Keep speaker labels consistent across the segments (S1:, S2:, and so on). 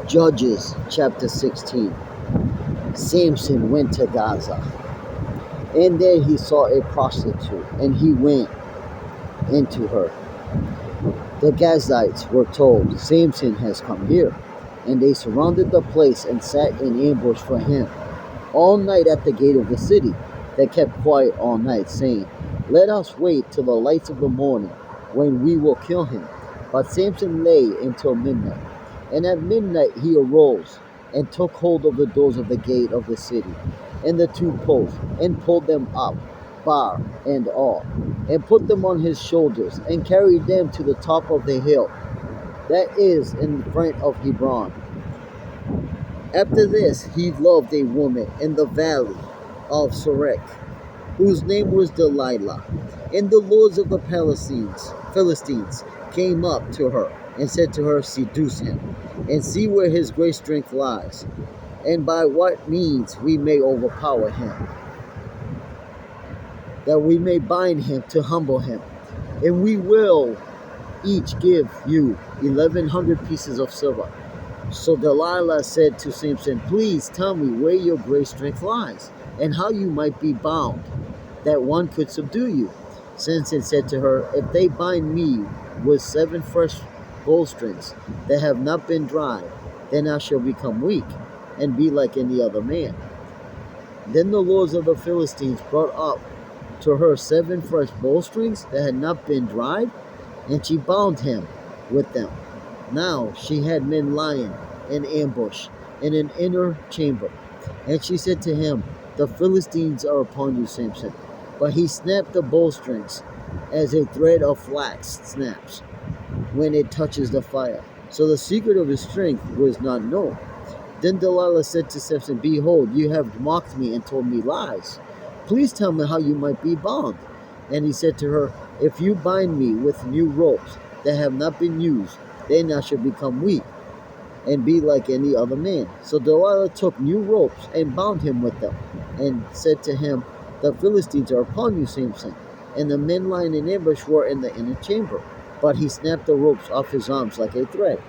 S1: Judges chapter 16. Samson went to Gaza, and there he saw a prostitute, and he went into her. The Gazites were told, Samson has come here, and they surrounded the place and sat in ambush for him all night at the gate of the city. They kept quiet all night, saying, Let us wait till the lights of the morning, when we will kill him. But Samson lay until midnight. And at midnight he arose, and took hold of the doors of the gate of the city, and the two posts, and pulled them up, bar and all, and put them on his shoulders, and carried them to the top of the hill that is in front of Hebron. After this he loved a woman in the valley of Sorek, whose name was Delilah. And the lords of the Philistines came up to her, and said to her, Seduce him, and see where his great strength lies, and by what means we may overpower him, that we may bind him to humble him. And we will each give you 1,100 pieces of silver. So Delilah said to Samson, Please tell me where your great strength lies, and how you might be bound, that one could subdue you. Samson said to her, If they bind me with 7 fresh bowstrings that have not been dried, then I shall become weak, and be like any other man. Then the lords of the Philistines brought up to her 7 fresh bowstrings that had not been dried, and she bound him with them. Now she had men lying in ambush in an inner chamber. And she said to him, The Philistines are upon you, Samson. But he snapped the bowstrings as a thread of flax snaps when it touches the fire. So the secret of his strength was not known. Then Delilah said to Samson, Behold, you have mocked me and told me lies. Please tell me how you might be bound. And he said to her, If you bind me with new ropes that have not been used, then I shall become weak, and be like any other man. So Delilah took new ropes and bound him with them, and said to him, The Philistines are upon you, Samson. And the men lying in ambush were in the inner chamber. But he snapped the ropes off his arms like a thread.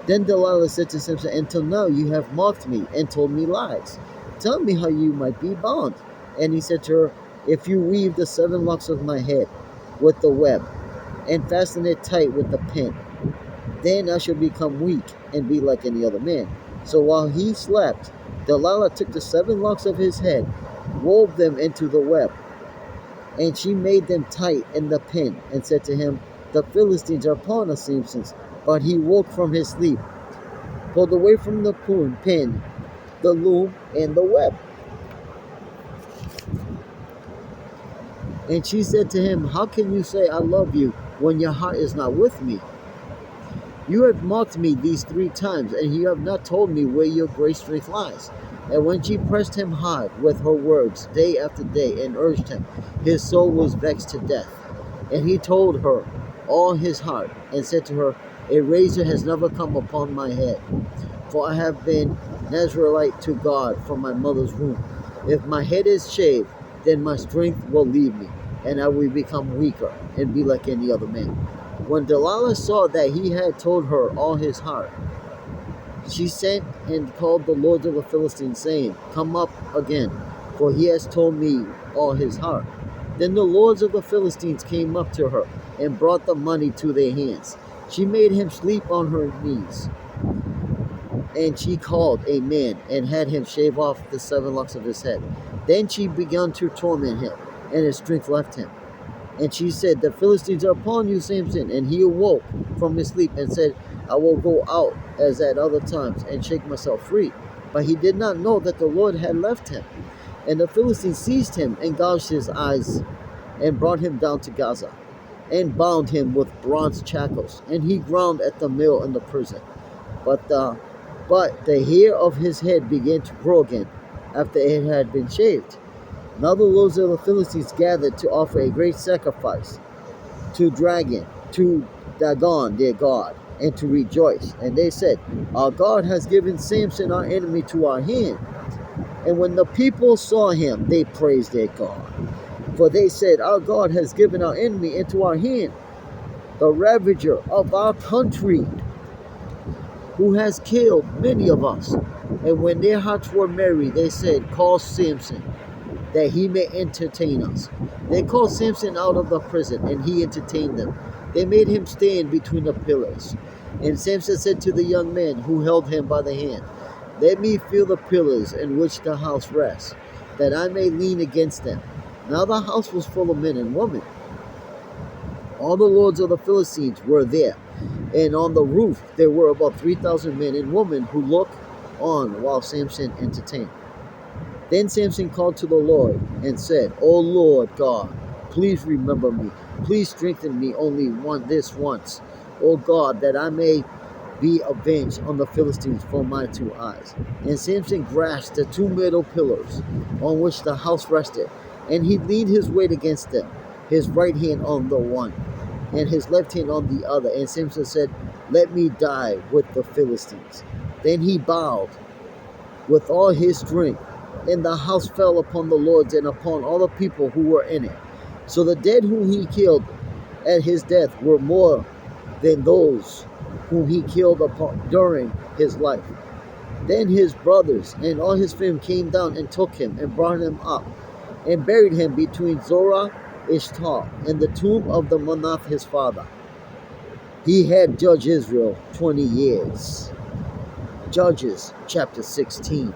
S1: Then Delilah said to Samson, Until now you have mocked me and told me lies. Tell me how you might be bound. And he said to her, If you weave the 7 locks of my head with the web, and fasten it tight with the pin, then I shall become weak, and be like any other man. So while he slept, Delilah took the 7 locks of his head, wove them into the web, and she made them tight in the pin, and said to him, The Philistines are upon us, Samson. But he woke from his sleep, pulled away from the pin, the loom, and the web. And she said to him, How can you say I love you when your heart is not with me? You have mocked me these 3 times, and you have not told me where your great strength lies. And when she pressed him hard with her words day after day, and urged him, his soul was vexed to death. And he told her all his heart, and said to her, A razor has never come upon my head, for I have been Nazarite to God from my mother's womb. If my head is shaved, then my strength will leave me, and I will become weaker, and be like any other man. When Delilah saw that he had told her all his heart, she sent and called the lords of the Philistines, saying, Come up again, for he has told me all his heart. Then the lords of the Philistines came up to her, and brought the money to their hands. She made him sleep on her knees. And she called a man, and had him shave off the 7 locks of his head. Then she began to torment him, and his strength left him. And she said, The Philistines are upon you, Samson. And he awoke from his sleep, and said, I will go out as at other times, and shake myself free. But he did not know that the Lord had left him. And the Philistines seized him, and gouged his eyes, and brought him down to Gaza, and bound him with bronze shackles. And he ground at the mill in the prison. But the hair of his head began to grow again, after it had been shaved. Now the lords of the Philistines gathered to offer a great sacrifice to Dagon their god, and to rejoice. And they said, Our God has given Samson our enemy to our hand. And when the people saw him, they praised their God. For they said, Our God has given our enemy into our hand, the ravager of our country. who has killed many of us. And when their hearts were merry, they said, call Samson, that he may entertain us. They called Samson out of the prison, and he entertained them. They made him stand between the pillars. And Samson said to the young men who held him by the hand, let me feel the pillars in which the house rests, that I may lean against them. Now the house was full of men and women. All the lords of the Philistines were there, and on the roof there were about 3,000 men and women who looked on while Samson entertained. Then Samson called to the Lord and said, O Lord God, please remember me. Please strengthen me only this once, O God, that I may be avenged on the Philistines for my 2 eyes. And Samson grasped the 2 middle pillars on which the house rested, and he leaned his weight against them, his right hand on the one, and his left hand on the other. And Samson said, let me die with the Philistines. Then he bowed with all his strength, and the house fell upon the lords and upon all the people who were in it. So the dead whom he killed at his death were more than those whom he killed during his life. Then his brothers and all his family came down and took him and brought him up and buried him between Zorah Ishtar and the tomb of the Manath his father. He had judged Israel 20 years. Judges chapter 16.